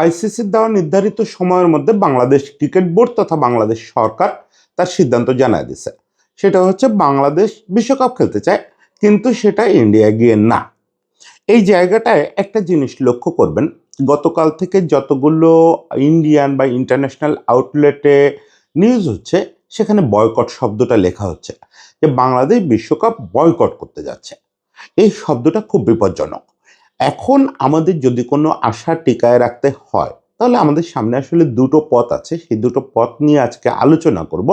আইসিসির দেওয়া নির্ধারিত সময়ের মধ্যে বাংলাদেশ ক্রিকেট বোর্ড তথা বাংলাদেশ সরকার তার সিদ্ধান্ত জানায় দিছে। সেটা হচ্ছে বাংলাদেশ বিশ্বকাপ খেলতে চায়, কিন্তু সেটা ইন্ডিয়া গিয়ে না। এই জায়গাটায় একটা জিনিস লক্ষ্য করবেন, গতকাল থেকে যতগুলো ইন্ডিয়ান বা ইন্টারন্যাশনাল আউটলেটে নিউজ হচ্ছে, সেখানে বয়কট শব্দটা লেখা হচ্ছে যে বাংলাদেশ বিশ্বকাপ বয়কট করতে যাচ্ছে। এই শব্দটা খুব বিপজ্জনক। এখন আমাদের যদি কোনো আশা টিকায় রাখতে হয়, তাহলে আমাদের সামনে আসলে দুটো পথ আছে। সেই দুটো পথ নিয়ে আজকে আলোচনা করব।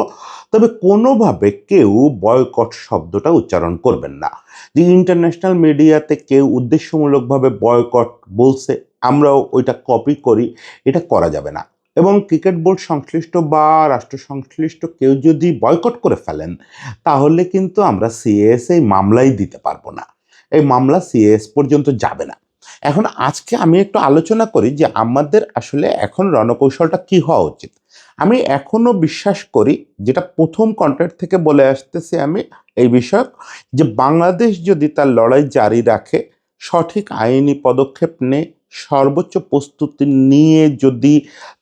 তবে কোনোভাবে কেউ বয়কট শব্দটা উচ্চারণ করবেন না। যে ইন্টারন্যাশনাল মিডিয়াতে কেউ উদ্দেশ্যমূলকভাবে বয়কট বলছে, আমরাও ওইটা কপি করি, এটা করা যাবে না। এবং ক্রিকেট বোর্ড সংশ্লিষ্ট বা রাষ্ট্র সংশ্লিষ্ট কেউ যদি বয়কট করে ফেলেন, তাহলে কিন্তু আমরা সিএএস এই মামলাই দিতে পারবো না। এই মামলা সিএস পর্যন্ত যাবে না। এখন আজকে আমি একটু আলোচনা করি যে আমাদের আসলে এখন রণকৌশলটা কি হওয়া উচিত। আমি এখনো বিশ্বাস করি, যেটা প্রথম কন্ট্যাক্ট থেকে বলে আসতেছি আমি এই বিষয়ক, যে বাংলাদেশ যদি তার লড়াই জারি রাখে, সঠিক আইনি পদক্ষেপ নেয়, সর্বোচ্চ প্রস্তুতি নিয়ে যদি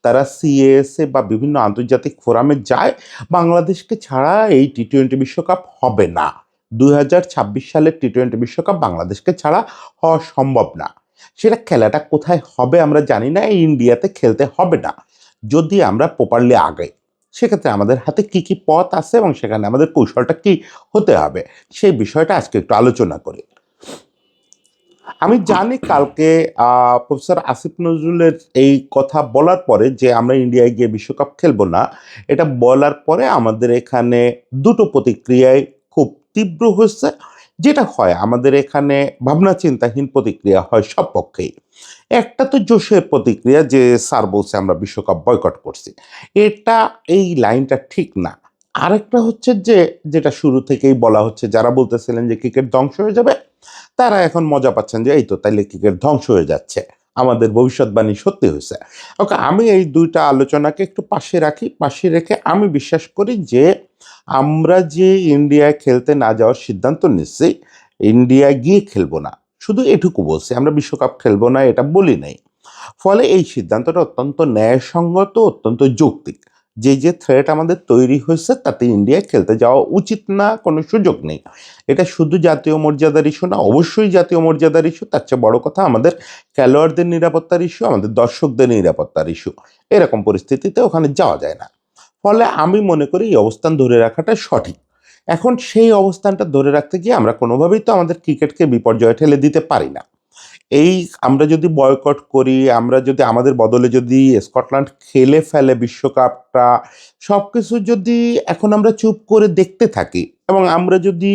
তারা সিএসএ বা বিভিন্ন আন্তর্জাতিক ফোরামে যায়, বাংলাদেশকে ছাড়া এই টি-20 বিশ্বকাপ হবে না। 2026 সালের টি-20 বিশ্বকাপ বাংলাদেশকে ছাড়া হওয়া সম্ভব না। সেটা খেলাটা কোথায় হবে আমরা জানি না, এই ইন্ডিয়াতে খেলতে হবে না। যদি আমরা প্রপারলি আগাই, সেক্ষেত্রে আমাদের হাতে কি কি পথ আছে এবং সেখানে আমাদের কৌশলটা কি হতে হবে, সেই বিষয়টা আজকে একটু আলোচনা করি। আমি জানি কালকে প্রফেসর আসিফ নজরুলের এই কথা বলার পরে যে আমরা ইন্ডিয়ায় গিয়ে বিশ্বকাপ খেলবো না, এটা বলার পরে আমাদের এখানে দুটো প্রতিক্রিয়ায় খুব তীব্র হচ্ছে। যেটা হয় আমাদের এখানে ভাবনা চিন্তাহীন প্রতিক্রিয়া হয় সব পক্ষেই। একটা তো জোশের প্রতিক্রিয়া যে স্যার বলছে আমরা বিশ্বকাপ বয়কট করছি, এটা এই লাইনটা ঠিক না। আরেকটা হচ্ছে যে, যেটা শুরু থেকেই বলা হচ্ছে, যারা বলতেছিলেন যে ক্রিকেট ধ্বংস হয়ে যাবে, তারা এখন মজা পাচ্ছেন যে এই তো তাইলে ক্রিকেট ধ্বংস হয়ে যাচ্ছে, আমাদের ভবিষ্যৎবাণী সত্যি হয়েছে। ওকে, আমি এই দুইটা আলোচনাকে একটু পাশে রাখি। পাশে রেখে আমি বিশ্বাস করি যে আমরা যে ইন্ডিয়ায় খেলতে না যাওয়ার সিদ্ধান্ত নিচ্ছি, ইন্ডিয়া গিয়ে খেলবো না, শুধু এটুকু বলছি, আমরা বিশ্বকাপ খেলবো না এটা বলি নাই। ফলে এই সিদ্ধান্তটা অত্যন্ত ন্যায়সঙ্গত, অত্যন্ত যৌক্তিক। যে যে থ্রেট আমাদের তৈরি হয়েছে, তাতে ইন্ডিয়া খেলতে যাওয়া উচিত না, কোনো সুযোগ নেই। এটা শুধু জাতীয় মর্যাদার ইস্যু না, অবশ্যই জাতীয় মর্যাদার ইস্যু, তার চেয়ে বড় কথা আমাদের খেলোয়াড়দের নিরাপত্তার ইস্যু, আমাদের দর্শকদের নিরাপত্তার ইস্যু। এরকম পরিস্থিতিতে ওখানে যাওয়া যায় না। ফলে আমি মনে করি এই অবস্থান ধরে রাখাটা সঠিক। এখন সেই অবস্থানটা ধরে রাখতে গিয়ে আমরা কোনোভাবেই তো আমাদের ক্রিকেটকে বিপর্যয়ে ঠেলে দিতে পারি না। এই আমরা যদি বয়কট করি, আমরা যদি আমাদের বদলে যদি স্কটল্যান্ড খেলে ফেলে বিশ্বকাপটা, সবকিছু যদি এখন আমরা চুপ করে দেখতে থাকি এবং আমরা যদি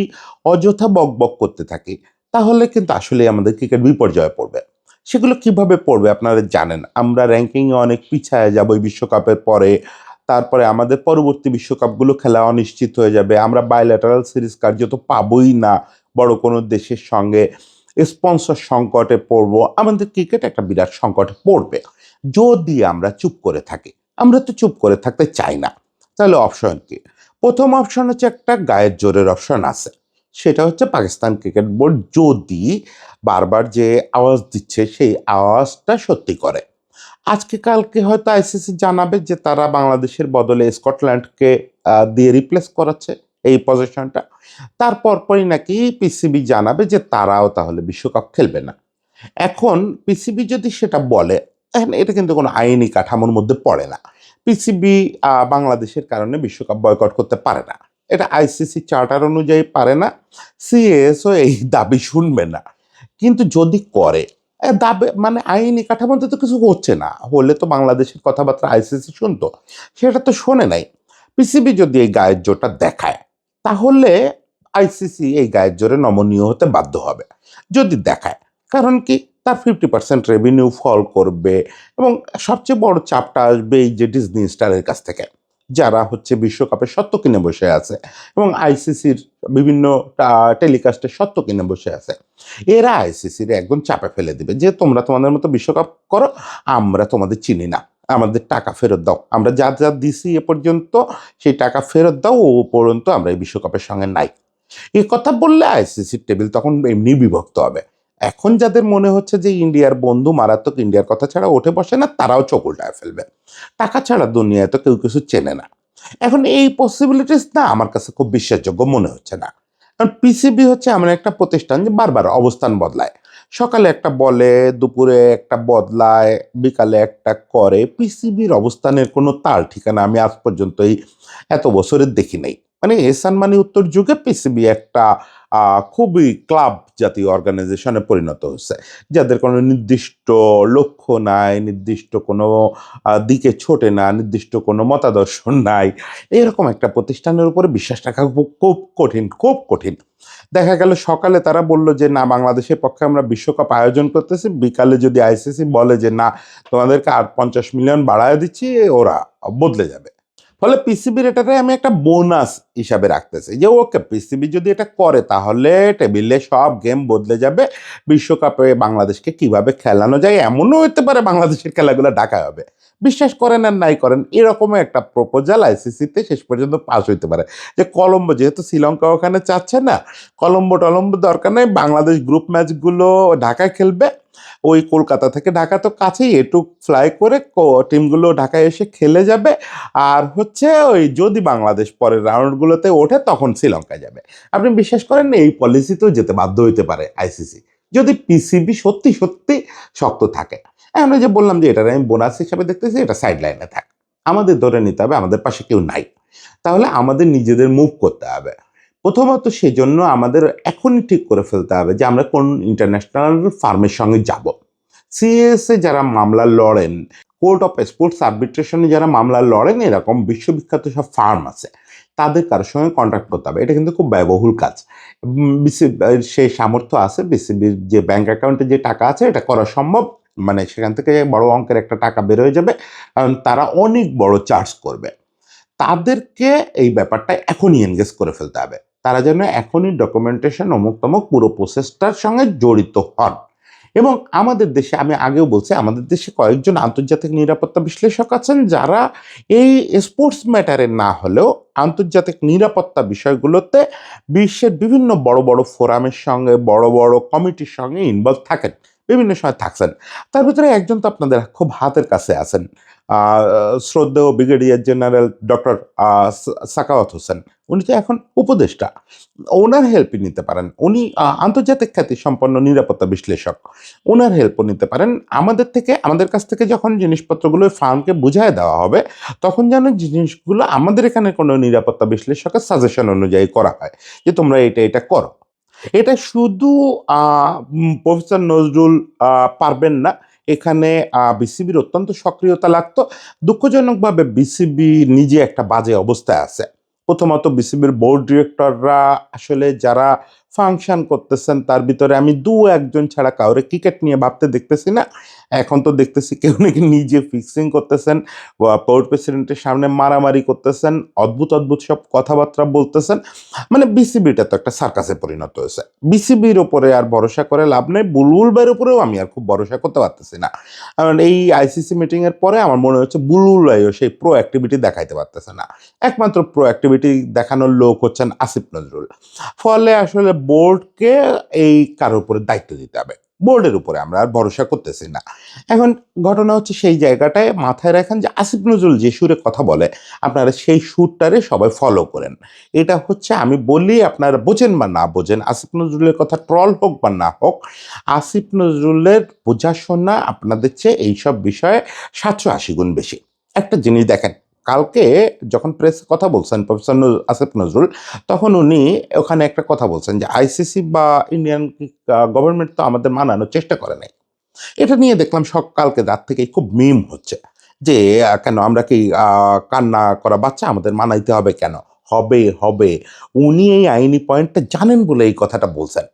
অযথা বকবক করতে থাকি, তাহলে কিন্তু আসলে আমাদের ক্রিকেট বিপর্যয়ে পড়বে। সেগুলো কিভাবে পড়বে আপনারা জানেন। আমরা র্যাঙ্কিংয়ে অনেক পিছায় যাব এই বিশ্বকাপের পরে। তারপরে আমাদের পরবর্তী বিশ্বকাপগুলো খেলা অনিশ্চিত হয়ে যাবে। আমরা বাইল্যাটারাল সিরিজ কার্যত পাবোই না বড় কোনো দেশের সঙ্গে। স্পন্সর সংকটে পড়বো, আমাদের ক্রিকেট একটা বিরাট সংকটে পড়বে যদি আমরা চুপ করে থাকি। আমরা তো চুপ করে থাকতে চাই না। তাহলে অপশন কি? প্রথম অপশন হচ্ছে একটা গায়ের জোরের অপশন আছে, সেটা হচ্ছে পাকিস্তান ক্রিকেট বোর্ড যদি বারবার যে আওয়াজ দিচ্ছে সেই আওয়াজটা সত্যি করে। আজকে কালকে হয়তো আইসিসি জানাবে যে তারা বাংলাদেশের বদলে স্কটল্যান্ডকে দিয়ে রিপ্লেস করাচ্ছে এই পজিশনটা। তারপর পরই নাকি পিসিবি জানাবে যে তারাও তাহলে বিশ্বকাপ খেলবে না। এখন পিসিবি যদি সেটা বলে, এখন এটা কিন্তু কোনো আইনি কাঠামোর মধ্যে পড়ে না। পিসিবি বাংলাদেশের কারণে বিশ্বকাপ বয়কট করতে পারে না, এটা আইসিসি চার্টার অনুযায়ী পারে না। সিএসও এই দাবি শুনবে না। কিন্তু যদি করে, দাবি মানে আইনি কাঠামোতে তো কিছু হচ্ছে না, হলে তো বাংলাদেশের কথাবার্তা আইসিসি শুনতো। সেটা তো শোনে নাই। পিসিবি যদি এই গায়ের জোরটা দেখায়, তাহলে আইসিসি এই গায়ের জোরে নমনীয় হতে বাধ্য হবে। যদি দেখায়, কারণ কি, তার 50% রেভিনিউ ফল করবে এবং সবচেয়ে বড় চাপটা আসবে এই যে ডিজনি স্টারের কাছ থেকে, যারা হচ্ছে বিশ্বকাপের স্বত্ব কিনে বসে আছে এবং আইসিসির বিভিন্ন টেলিকাস্টের স্বত্ব কিনে বসে আছে। এরা আইসিসির একদম চাপে ফেলে দিবে যে তোমরা তোমাদের মতো বিশ্বকাপ করো, আমরা তোমাদের চিনি না, আমাদের টাকা ফেরত দাও, আমরা যা যা দিছি এ পর্যন্ত সেই টাকা ফেরত দাও, ও পর্যন্ত আমরা এই বিশ্বকাপের সঙ্গে নাই। এই কথা বললে আইসিসির টেবিল তখন এমনি বিভক্ত হবে। এখন যাদের মনে হচ্ছে যে ইন্ডিয়ার বন্ধু মারাত্মক, ইন্ডিয়ার কথা ছাড়া ওঠে বসে না, তারাও চোখ উল্টায় ফেলবে। টাকা ছাড়া দুনিয়ায় তো কেউ কিছু চেনে না। এখন এই পসিবিলিটিস না আমার কাছে খুব বিশ্বাসযোগ্য মনে হচ্ছে না। কারণ পিসিবি হচ্ছে এমন একটা প্রতিষ্ঠান যে বারবার অবস্থান বদলায়। সকালে একটা বলে, দুপুরে একটা বদলায়, বিকালে একটা করে। পিসিবির অবস্থানের কোনো তাল ঠিকানা আমি আজ পর্যন্ত এই এত বছরের দেখি নাই। মানে এহসান মানি উত্তর যুগে পিসিবি একটা খুবই ক্লাব জাতীয় অর্গানাইজেশনে পরিণত হচ্ছে, যাদের কোনো নির্দিষ্ট লক্ষ্য নাই, নির্দিষ্ট কোনো দিকে ছোটে না, নির্দিষ্ট কোনো মতাদর্শ নাই। এরকম একটা প্রতিষ্ঠানের উপরে বিশ্বাস রাখা খুব খুব কঠিন, খুব কঠিন। দেখা গেল সকালে তারা বলল যে না, বাংলাদেশের পক্ষে আমরা বিশ্বকাপ আয়োজন করতেছি, বিকালে যদি আইসিসি বলে যে না, তোমাদেরকে আর 50 মিলিয়ন বাড়ায় দিচ্ছি, ওরা বদলে যাবে। ফলে পিসিবির এটাকে আমি একটা বোনাস হিসাবে রাখতেছি যে ওকে, পিসিবি যদি এটা করে তাহলে টেবিলে সব গেম বদলে যাবে। বিশ্বকাপে বাংলাদেশকে কিভাবে খেলানো যায়, এমনও হতে পারে বাংলাদেশের খেলাগুলো ঢাকায় হবে। বিশ্বাস করেন আর নাই করেন, এরকমও একটা প্রপোজাল আইসিসিতে শেষ পর্যন্ত পাস হইতে পারে যে কলম্বো, যেহেতু শ্রীলঙ্কা ওখানে চাচ্ছে না, কলম্বো টলম্বো দরকার নেই, বাংলাদেশ গ্রুপ ম্যাচগুলো ঢাকায় খেলবে। ওই কলকাতা থেকে ঢাকা তো কাছেই, এটুক ফ্লাই করে টিমগুলো ঢাকায় এসে খেলে যাবে। আর হচ্ছে ওই যদি বাংলাদেশ পরের রাউন্ডগুলোতে ওঠে তখন শ্রীলঙ্কায় যাবে। আপনি বিশ্বাস করেন না, এই পলিসিতেও যেতে বাধ্য হইতে পারে আইসিসি, যদি পিসিবি সত্যি সত্যি শক্ত থাকে। এখন ওই যে বললাম যে এটা আমি বোনাস হিসাবে দেখতেছি, এটা সাইড লাইনে থাক। আমাদের ধরে নিতে হবে আমাদের পাশে কেউ নাই, তাহলে আমাদের নিজেদের মুভ করতে হবে। প্রথমত সেজন্য আমাদের এখনই ঠিক করে ফেলতে হবে যে আমরা কোন ইন্টারন্যাশনাল ফার্মের সঙ্গে যাব। সিএসএ যারা মামলা লড়েন, কোর্ট অফ স্পোর্টস আর্বিট্রেশনে যারা মামলা লড়েন, এরকম বিশ্ববিখ্যাত সব ফার্ম আছে, তাদের কারোর সঙ্গে কন্ট্যাক্ট করতে হবে। এটা কিন্তু খুব ব্যয়বহুল কাজ। সেই সামর্থ্য আছে, বিসিবির যে ব্যাংক অ্যাকাউন্টে যে টাকা আছে এটা করা সম্ভব। মানে সেখান থেকে বড় অঙ্কের একটা টাকা বের হয়ে যাবে, কারণ তারা অনেক বড় চার্জ করবে। তাদেরকে এই ব্যাপারটা এখনই এনগেজ করে ফেলতে হবে। তারা যেন এখনই ডকুমেন্টেশন অমুক তমুক পুরো প্রসেসটার সঙ্গে জড়িত হন। এবং আমাদের দেশে, আমি আগেও বলছি, আমাদের দেশে কয়েকজন আন্তর্জাতিক নিরাপত্তা বিশ্লেষক আছেন যারা এই স্পোর্টস ম্যাটারে না হলেও আন্তর্জাতিক নিরাপত্তা বিষয়গুলোতে বিশ্বের বিভিন্ন বড় বড় ফোরামের সঙ্গে, বড় বড় কমিটির সঙ্গে ইনভলভ থাকেন, বিভিন্ন সময় থাকছেন। তার ভিতরে একজন তো আপনাদের খুব হাতের কাছে আছেন, শ্রদ্ধেয় brigadier general doctor Sakawat Hossain. উনি তো এখন উপদেষ্টা, ওনার হেল্প নিতে পারেন। উনি আন্তর্জাতিক খ্যাতি সম্পন্ন নিরাপত্তা বিশ্লেষক, ওনার হেল্পও নিতে পারেন। আমাদের কাছ থেকে যখন জিনিসপত্রগুলো ফার্মকে বুঝায় দেওয়া হবে, তখন যেন জিনিসগুলো আমাদের এখানে কোনো নিরাপত্তা বিশ্লেষকের সাজেশন অনুযায়ী করা হয় যে তোমরা এটা এটা করো। এটা শুধু প্রফেসর নজরুল পারবেন না, এখানে বিসিবির অত্যন্ত সক্রিয়তা লাগতো। দুঃখজনকভাবে বিসিবি নিজে একটা বাজে অবস্থায় আছে। প্রথমত বিসিবির বোর্ড ডিরেক্টররা আসলে যারা ফাংশন করতেছেন তার ভিতরে আমি দু একজন ছাড়া কাউরে ক্রিকেট নিয়ে ভাবতে দেখতেছি না। এখন তো দেখতেছি কেউ নাকি নিজে ফিক্সিং করতেছেন, বোর্ড প্রেসিডেন্টের সামনে মারামারি করতেছেন, অদ্ভুত অদ্ভুত সব কথাবার্তা বলতেছেন। মানে বিসিবিটা তো একটা সার্কাসে পরিণত হয়েছে। বিসিবির ওপরে আর ভরসা করে লাভ নেই, বুলবুল ভাইয়ের উপরেও আমি আর খুব ভরসা করতে পারতেছি না। কারণ এই আইসিসি মিটিংয়ের পরে আমার মনে হচ্ছে বুলবুল ভাইও সেই প্রো অ্যাক্টিভিটি দেখাইতে পারতেছে না। একমাত্র প্রো অ্যাক্টিভিটি দেখানোর লোক হচ্ছেন আসিফ নজরুল। ফলে আসলে বোর্ডকে এই কারোর উপরে দায়িত্ব দিতে হবে, বোর্ডের উপরে আমরা আর ভরসা করতেছি না। এখন ঘটনা হচ্ছে সেই জায়গাটায় মাথায় রাখেন যে আসিফ নজরুল যে সুরে কথা বলে, আপনারা সেই সুরটারে সবাই ফলো করেন। এটা হচ্ছে, আমি বলি আপনারা বোঝেন বা না বোঝেন, আসিফ নজরুলের কথা ট্রল হোক বা না হোক, আসিফ নজরুলের বোঝাশোনা আপনাদের চেয়ে এইসব বিষয়ে 780 গুণ বেশি। একটা জিনিস দেখেন, কালকে যখন প্রেস কথা বলছেন প্রফেসর আসিফ নজরুল, তখন উনি ওখানে একটা কথা বলছেন যে আইসিসি বা ইন্ডিয়ান গভর্নমেন্ট তো আমাদের মানানোর চেষ্টা করে নাই। এটা নিয়ে দেখলাম সকালকে রাত থেকেই খুব মিম হচ্ছে যে কেন আমরা কি কান্না করা বাচ্চা, আমাদের মানাইতে হবে কেন? হবে হবে। উনি এই আইনি পয়েন্টটা জানেন বলে এই কথাটা বলছেন।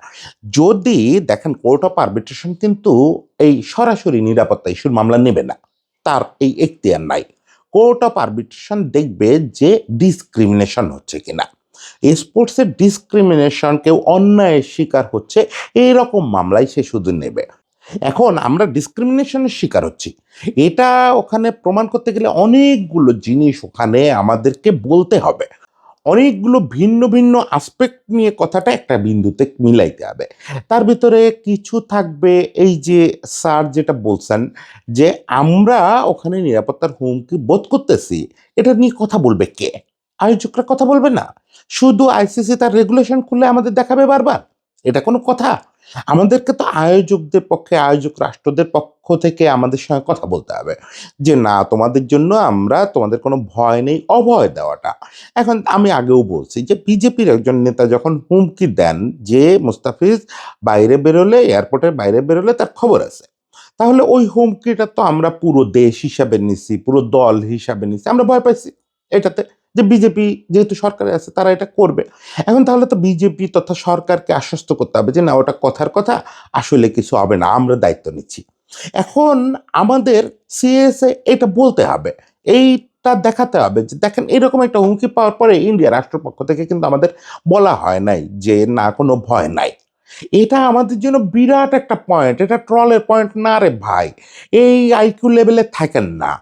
যদি দেখেন, কোর্ট অফ আর্বিট্রেশন কিন্তু এই সরাসরি নিরাপত্তা ইস্যুর মামলা নেবে না, তার এই এখতিয়ার নাই। কোর্ট অফ আর্বিট্রেশন দেখবে যে ডিসক্রিমিনেশন হচ্ছে কিনা, স্পোর্টসের ডিসক্রিমিনেশন, কেউ অন্যায়ের শিকার হচ্ছে, এইরকম মামলায় সে শুধু নেবে। এখন আমরা ডিসক্রিমিনেশনের শিকার হচ্ছি, এটা ওখানে প্রমাণ করতে গেলে অনেকগুলো জিনিস ওখানে আমাদেরকে বলতে হবে। অনেকগুলো ভিন্ন ভিন্ন আসপেক্ট নিয়ে কথাটা একটা বিন্দুতে মিলাইতে হবে। তার ভিতরে কিছু থাকবে এই যে স্যার যেটা বলছেন যে আমরা ওখানে নিরাপত্তার হুমকি বোধ করতেছি, এটা নিয়ে কথা বলবে কে? আয়োজকরা কথা বলবে না? শুধু আইসিসি তার রেগুলেশন খুলে আমাদের দেখাবে বারবার? এটা কোনো কথা? আমাদেরকে তো আয়োজকদের পক্ষে, আয়োজক রাষ্ট্রদের পক্ষ থেকে আমাদের সঙ্গে কথা বলতে হবে যে না, তোমাদের জন্য আমরা, তোমাদের কোনো ভয় নেই, অভয় দেওয়াটা। এখন আমি আগেও বলছি যে বিজেপির একজন নেতা যখন হুমকি দেন যে মুস্তাফিজ বাইরে বেরোলে, এয়ারপোর্টের বাইরে বেরোলে তার খবর আছে, তাহলে ওই হুমকিটা তো আমরা পুরো দেশ হিসাবে নিছি, পুরো দল হিসাবে নিছি, আমরা ভয় পাইছি এটাতে যে বিজেপি যেহেতু সরকারে আছে তারা এটা করবে। এখন তাহলে তো বিজেপি তথা সরকারকে আশ্বস্ত করতে হবে যে না, ওটা কথার কথা, আসলে কিছু হবে না, আমরা দায়িত্ব নিচ্ছি। এখন আমাদের সিএসএ এটা বলতে হবে, এইটা দেখাতে হবে যে দেখেন এরকম একটা হুমকি পাওয়ার পরে ইন্ডিয়া রাষ্ট্রপক্ষ থেকে কিন্তু আমাদের বলা হয় নাই যে না, কোনো ভয় নাই। এটা আমাদের জন্য বিরাট একটা পয়েন্ট, এটা ট্রলের পয়েন্ট না রে ভাই। এই আইকিউ লেভেলে থাকেন না।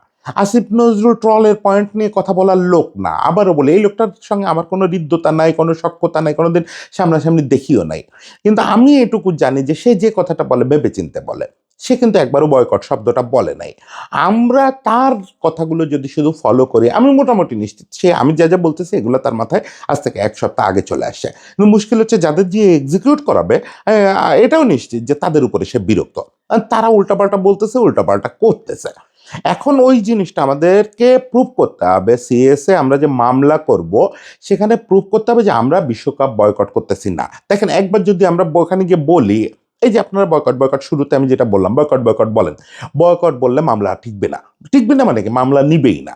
আসিফ নজরুল ট্রলের পয়েন্ট নিয়ে কথা বলার লোক না। আবারও বলে, এই লোকটার সঙ্গে আমার কোনো হৃদ্যতা নাই, কোনো সখ্যতা নাই, কোনোদিন সামনাসামনি দেখিও নাই, কিন্তু আমি এটুকু জানি যে সে যে কথাটা বলে ভেবে চিনতে বলে। সে কিন্তু একবারও বয়কট শব্দটা বলে নাই। আমরা তার কথাগুলো যদি শুধু ফলো করি, আমি মোটামুটি নিশ্চিত সে, আমি যা যা বলতেছি এগুলো তার মাথায় আজ থেকে এক সপ্তাহ আগে চলে আসছে। কিন্তু মুশকিল হচ্ছে যাদের যে এক্সিকিউট করাবে, এটাও নিশ্চিত যে তাদের উপরে সে বিরক্ত, আর তারা উল্টাপাল্টা বলতেছে, উল্টাপাল্টা করতেছে। এখন ওই জিনিসটা আমাদেরকে প্রুভ করতে হবে। সিএসএ আমরা যে মামলা করব, সেখানে প্রুভ করতে হবে যে আমরা বিশ্বকাপ বয়কট করতেছি না। দেখেন, একবার যদি আমরা ওখানে গিয়ে বলি এই যে আপনারা বয়কট বয়কট, শুরুতে আমি যেটা বললাম বয়কট বয়কট বলেন, বয়কট বললে মামলা টিকবে না। টিকবে না মানে কি, মামলা নিবেই না।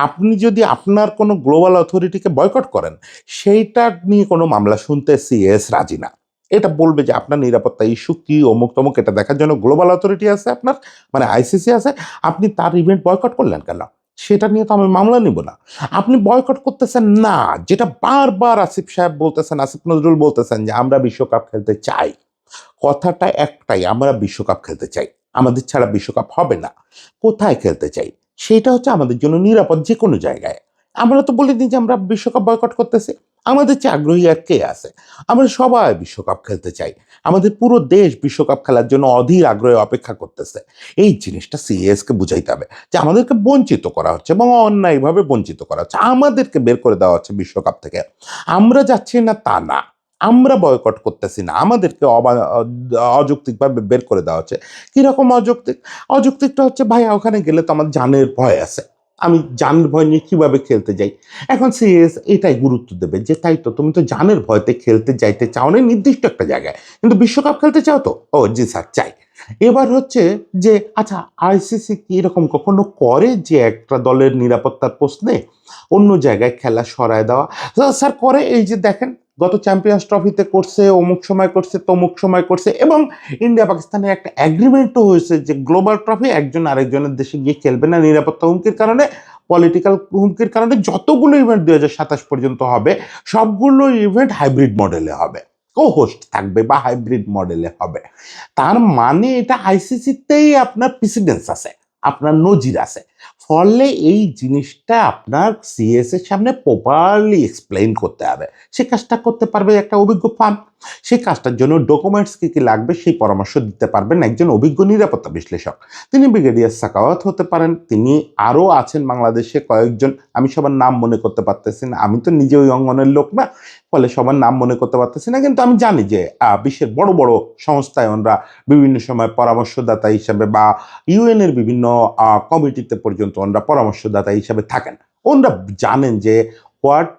আপনি যদি আপনার কোনো গ্লোবাল অথরিটিকে বয়কট করেন, সেইটা নিয়ে কোনো মামলা শুনতে সিএস রাজি না। এটা বলবে যে আপনার নিরাপত্তা ইস্যু কি, অমুক তমুক, এটা দেখার জন্য গ্লোবাল অথরিটি আছে আপনার, মানে আইসিসি আছে। আপনি তার ইভেন্ট বয়কট করলেন কেন? সেটা নিয়ে তো আমি মামলা নিব না। আপনি বয়কট করতেছেন না, যেটা বারবার আসিফ সাহেব বলতেছেন, আসিফ নজরুল বলতেছেন যে আমরা বিশ্বকাপ খেলতে চাই। কথাটা একটাই, আমরা বিশ্বকাপ খেলতে চাই, আমাদের ছাড়া বিশ্বকাপ হবে না। কোথায় খেলতে চাই সেটা হচ্ছে আমাদের জন্য নিরাপদ, যে কোনো জায়গায়। আমরা তো বলিনি যে আমরা বিশ্বকাপ বয়কট করতেছি। আমাদের চেয়ে আগ্রহী আর কে আছে? আমরা সবাই বিশ্বকাপ খেলতে চাই। আমাদের পুরো দেশ বিশ্বকাপ খেলার জন্য অধীর আগ্রহে অপেক্ষা করতেছে। এই জিনিসটা সিএসকে বুঝাইতে হবে যে আমাদেরকে বঞ্চিত করা হচ্ছে এবং অন্যায়ভাবে বঞ্চিত করা হচ্ছে, আমাদেরকে বের করে দেওয়া হচ্ছে বিশ্বকাপ থেকে। আমরা যাচ্ছি না তা না, আমরা বয়কট করতেছি না, আমাদেরকে অযৌক্তিকভাবে বের করে দেওয়া হচ্ছে। কিরকম অযৌক্তিক? অযৌক্তিকটা হচ্ছে ভাইয়া ওখানে গেলে তো আমার জানের ভয় আছে, আমি জানের ভয় নিয়ে কিভাবে খেলতে যাই? এখন সিএস এটাই গুরুত্ব দেবে যে তাই তো, তুমি তো জানের ভয়তে খেলতে যাইতে চাও না নির্দিষ্ট একটা জায়গায়, কিন্তু বিশ্বকাপ খেলতে চাও তো? ও জি স্যার, চাই। এবার হচ্ছে যে আচ্ছা, আইসিসি কি এরকম কখনো করে যে একটা দলের নিরাপত্তার প্রশ্নে অন্য জায়গায় খেলা সরায় দেওয়া? স্যার করে, এই যে দেখেন গত চ্যাম্পিয়ন্স ট্রফিতে করছে, অমুক সময় করছে, তমুক সময় করছে, এবং ইন্ডিয়া পাকিস্তানের একটা অ্যাগ্রিমেন্টও হয়েছে যে গ্লোবাল ট্রফি একজন আরেকজনের দেশে গিয়ে খেলবে না নিরাপত্তা হুমকির কারণে, পলিটিক্যাল হুমকির কারণে। যতগুলো ইভেন্ট 2027 পর্যন্ত হবে, সবগুলো ইভেন্ট হাইব্রিড মডেলে হবে, কো হোস্ট থাকবে বা হাইব্রিড মডেলে হবে। তার মানে এটা আইসিসিতেই আপনার প্রেসিডেন্স আছে, আপনার নজির আছে। ফলে এই জিনিসটা আপনার সিএস এর সামনে প্রপারলি এক্সপ্লেইন করতে হবে। সে কাজটা করতে পারবে একটা অভিজ্ঞ ফার্ম। সেই কাজটার জন্য ডকুমেন্টস কী কী লাগবে সেই পরামর্শ দিতে পারবেন একজন অভিজ্ঞ নিরাপত্তা বিশ্লেষক। তিনি ব্রিগেডিয়ার সাখাওয়াত হতে পারেন, তিনি আরও আছেন বাংলাদেশে কয়েকজন, আমি সবার নাম মনে করতে পারতেছি না, আমি তো নিজে ওই অঙ্গনের লোক না, ফলে সবার নাম মনে করতে পারতেছি না, কিন্তু আমি জানি যে বিশ্বের বড় বড় সংস্থায় ওনারা বিভিন্ন সময় পরামর্শদাতা হিসাবে বা ইউএনের বিভিন্ন কমিটিতে পর্যন্ত ওনারা পরামর্শদাতা হিসাবে থাকেন। ওনারা জানেন যে what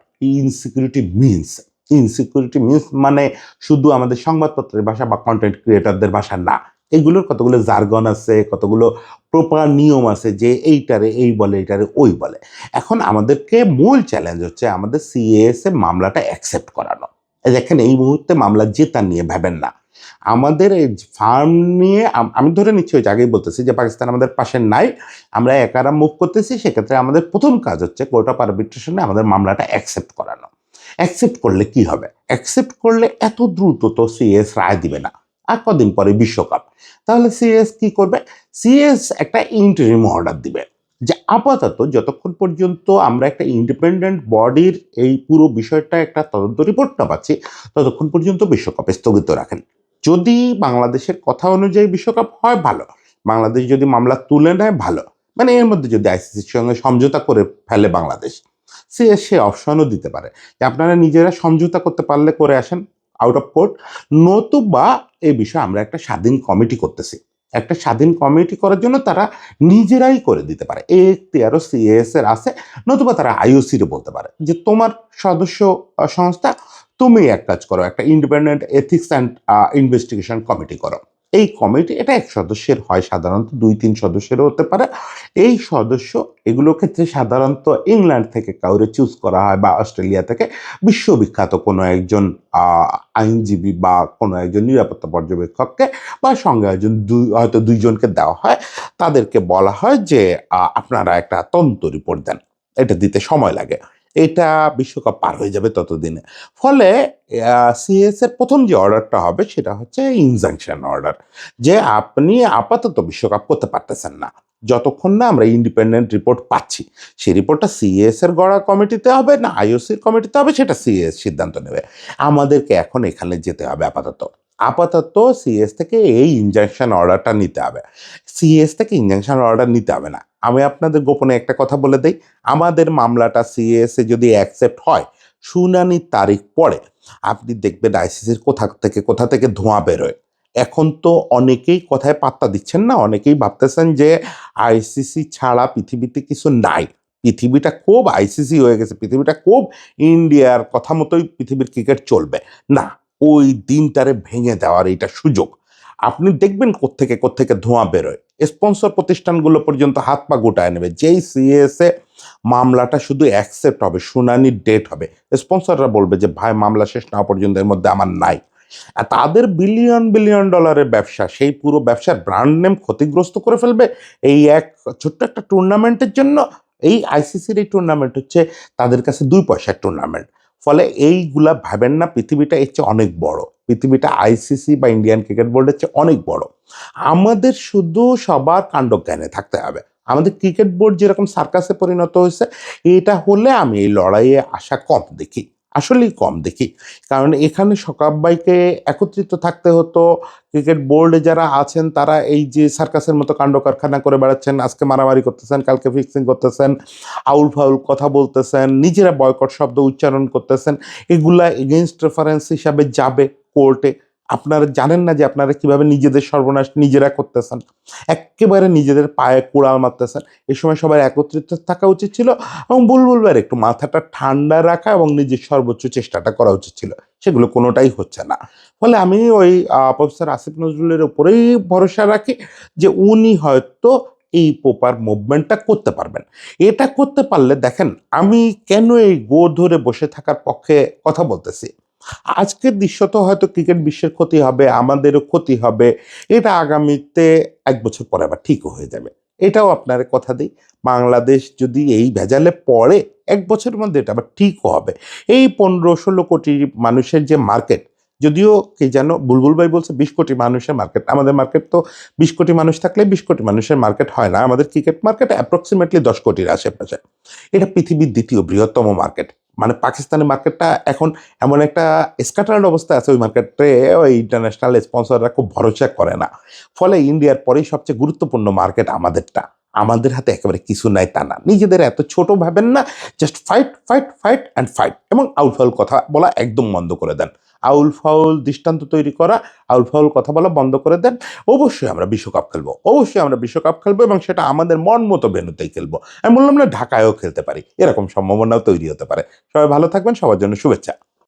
insecurity means. Insecurity means মানে শুধু আমাদের সংবাদপত্রের ভাষা বা কন্টেন্ট ক্রিয়েটরদের ভাষা না, এগুলোর কতগুলো জার্গন আছে, কতগুলো প্রপার নিয়ম আছে যে এইটারে এই বলে, এইটারে ওই বলে। এখন আমাদেরকে মূল চ্যালেঞ্জ হচ্ছে আমাদের সিএএস এ মামলাটা অ্যাকসেপ্ট করানো। দেখেন, এই মুহূর্তে মামলা জেতা নিয়ে ভাবেন না, আমাদের এই ফার্ম নিয়ে আমি ধরে নিচ্ছি, ওই আগেই বলতেছি যে পাকিস্তান আমাদের পাশে নাই, আমরা একারা মুভ করতেছি। সেক্ষেত্রে আমাদের প্রথম কাজ হচ্ছে কোর্ট অফ আরবিট্রেশনে আমাদের মামলাটা অ্যাকসেপ্ট করানো। অ্যাকসেপ্ট করলে কি হবে? অ্যাকসেপ্ট করলে এত দ্রুত তো সিএস রায় দিবে না, আর কদিন পরে বিশ্বকাপ। তাহলে সিএস কি করবে? সিএস একটা ইন্টারিম অর্ডার দিবে। যে আপাতত যতক্ষণ পর্যন্ত আমরা একটা ইন্ডিপেন্ডেন্ট বডির এই পুরো বিষয়টা একটা তদন্ত রিপোর্ট না পাচ্ছি, ততক্ষণ পর্যন্ত বিশ্বকাপ স্থগিত রাখেন। যদি বাংলাদেশের কথা অনুযায়ী বিশ্বকাপ হয় ভালো, বাংলাদেশ যদি মামলা তুলে নেয় ভালো, মানে এর মধ্যে যদি আইসিসির সঙ্গে সমঝোতা করে ফেলে বাংলাদেশ, সে অপশনও দিতে পারে যে আপনারা নিজেরা সমঝোতা করতে পারলে করে আসেন আউট অফ কোর্ট, নতুবা এই বিষয়ে আমরা একটা স্বাধীন কমিটি করতেছি। একটা স্বাধীন কমিটি করার জন্য তারা নিজেরাই করে দিতে পারে, এই এখতিয়ারও সিএস এর আছে। নতুবা তারা আইওসির বলতে পারে যে তোমার সদস্য সংস্থা, তুমি এক কাজ করো, একটা independent ethics and investigation committee করো। এই কমিটি এটা এক সদস্যের হয়, সাধারণত 2-3 সদস্যেরও হতে পারে। এই সদস্য, এগুলোর ক্ষেত্রে সাধারণত ইংল্যান্ড থেকে কাউরে চুজ করা হয় বা অস্ট্রেলিয়া থেকে বিশ্ববিখ্যাত কোনো একজন আইনজীবী বা কোনো একজন নিরাপত্তা পর্যবেক্ষককে বা সঙ্গে একজন হয়তো 2জনকে দেওয়া হয়। তাদেরকে বলা হয় যে আপনারা একটা তদন্ত রিপোর্ট দেন, এটা দিতে সময় লাগে, এটা বিশ্বকাপ পার হয়ে যাবে ততদিনে। ফলে সিএস এর প্রথম যে অর্ডারটা হবে সেটা হচ্ছে ইনজাংশন অর্ডার, যে আপনি আপাতত বিশ্বকাপ করতে পারতেছেন না যতক্ষণ না আমরা ইন্ডিপেন্ডেন্ট রিপোর্ট পাচ্ছি। সেই রিপোর্টটা সিএস এর গড়া কমিটিতে হবে না আইওসির কমিটিতে হবে, সেটা সিএস সিদ্ধান্ত নেবে। আমাদেরকে এখন এখানে যেতে হবে আপাতত। আপাতত সিএস থেকে এই ইনজাংশন অর্ডারটা নিতে হবে। সিএস থেকে ইনজাংশন অর্ডার নিতে হবে না। আমি আপনাদের গোপনে একটা কথা বলে দেই, আমাদের মামলাটা সিএস এ যদি অ্যাকসেপ্ট হয়, শুনানির তারিখ পড়ে, আপনি দেখবেন আইসিসির কোথা থেকে ধোঁয়া বেরোয়। এখন তো অনেকেই কথায় পাত্তা দিচ্ছেন না, অনেকেই ভাবতেছেন যে আইসিসি ছাড়া পৃথিবীতে কিছু নাই, পৃথিবীটা খুব আইসিসি হয়ে গেছে, পৃথিবীটা খুব ইন্ডিয়ার কথা মতোই পৃথিবীর ক্রিকেট চলবে। না, ওই দিনটারে ভেঙে দেওয়ার এইটা সুযোগ। আপনি দেখবেন কোত্থেকে ধোঁয়া বেরোয়, স্পন্সর প্রতিষ্ঠানগুলো পর্যন্ত হাত পা গোটায় নেবে। যেই সিএসএ মামলাটা শুধু অ্যাকসেপ্ট হবে, শুনানির ডেট হবে, স্পন্সররা বলবে যে ভাই মামলা শেষ না পর্যন্ত এর মধ্যে আমার নাই। আর তাদের বিলিয়ন বিলিয়ন ডলারের ব্যবসা, সেই পুরো ব্যবসার ব্র্যান্ড নেম ক্ষতিগ্রস্ত করে ফেলবে এই এক ছোট্ট একটা টুর্নামেন্টের জন্য। এই আইসিসির এই টুর্নামেন্ট হচ্ছে তাদের কাছে 2 পয়সার টুর্নামেন্ট। ফলে এইগুলা ভাবেন না, পৃথিবীটা এর চেয়ে অনেক বড়, পৃথিবীটা আইসিসি বা ইন্ডিয়ান ক্রিকেট বোর্ডের চেয়ে অনেক বড়। আমাদের শুধু সবার কাণ্ডজ্ঞানে থাকতে হবে। আমাদের ক্রিকেট বোর্ড যেরকম সার্কাসে পরিণত হয়েছে, এটা হলে আমি এই লড়াইয়ে আশা কম দেখি, আসলেই কম দেখি। কারণ এখানে সবাইকে একত্রিত থাকতে হতো। ক্রিকেট বোর্ডে যারা আছেন তারা এই যে সার্কাসের মতো কাণ্ড কারখানা করে বেড়াচ্ছেন, আজকে মারামারি করতেছেন, কালকে ফিক্সিং করতেছেন, আউল ফাউল কথা বলতেছেন, নিজেরা বয়কট শব্দ উচ্চারণ করতেছেন। এগুলা এগেনস্ট রেফারেন্স হিসাবে যাবে কোর্টে। আপনারা জানেন না যে আপনারা কিভাবে নিজেদের সর্বনাশ নিজেরা করতেছেন, একেবারে নিজেদের পায়ে কুড়াল মারতেছেন। এই সময় সবার একত্রিত থাকা উচিত ছিল এবং বুলবুলবার একটু মাথাটা ঠান্ডা রাখা এবং নিজের সর্বোচ্চ চেষ্টাটা করা উচিত ছিল। সেগুলো কোনোটাই হচ্ছে না। ফলে আমি ওই প্রফেসর আসিফ নজরুলের উপরেই ভরসা রাখি যে উনি হয়তো এই প্রপার মুভমেন্টটা করতে পারবেন। এটা করতে পারলে দেখেন, আমি কেন এই গোর ধরে বসে থাকার পক্ষে কথা বলতেছি। আজকের দৃশ্যত হয়তো ক্রিকেট বিশ্বের ক্ষতি হবে, আমাদেরও ক্ষতি হবে, এটা আগামীতে 1 বছর পরে আবার ঠিকও হয়ে যাবে। এটাও আপনার কথা দিই, বাংলাদেশ যদি এই ভেজালে পড়ে 1 বছরের মধ্যে এটা আবার ঠিকও হবে। এই 15-16 কোটি মানুষের যে মার্কেট, যদিও কে যেন বুলবুল ভাই বলছে 20 কোটি মানুষের মার্কেট, আমাদের মার্কেট তো 20 কোটি মানুষ থাকলে 20 কোটি মানুষের মার্কেট হয় না। আমাদের ক্রিকেট মার্কেট অ্যাপ্রক্সিমেটলি 10 কোটির আশেপাশে। এটা পৃথিবীর দ্বিতীয় বৃহত্তম মার্কেট। মানে পাকিস্তানের মার্কেটটা এখন এমন একটা স্ক্যাটার্ড অবস্থায় আছে, ওই মার্কেটে ওই ইন্টারন্যাশনাল স্পন্সররা খুব ভরসা করে না। ফলে ইন্ডিয়ার পরেই সবচেয়ে গুরুত্বপূর্ণ মার্কেট আমাদেরটা। আমাদের হাতে একেবারে কিছু নাই তা না, নিজেদের এত ছোট ভাবেন না, just fight fight fight and fight, এবং আউল ফাউল কথা বলা একদম বন্ধ করে দেন। আউল ফাউল দৃষ্টান্ত তৈরি করা, আউল ফাউল কথা বলা বন্ধ করে দেন। অবশ্যই আমরা বিশ্বকাপ খেলবো, অবশ্যই আমরা বিশ্বকাপ খেলবো, এবং সেটা আমাদের মন মতো ভেন্যুতেই খেলবো। আমি বললাম না ঢাকায়ও খেলতে পারি, এরকম সম্ভাবনাও তৈরি হতে পারে। সবাই ভালো থাকবেন, সবার জন্য শুভেচ্ছা।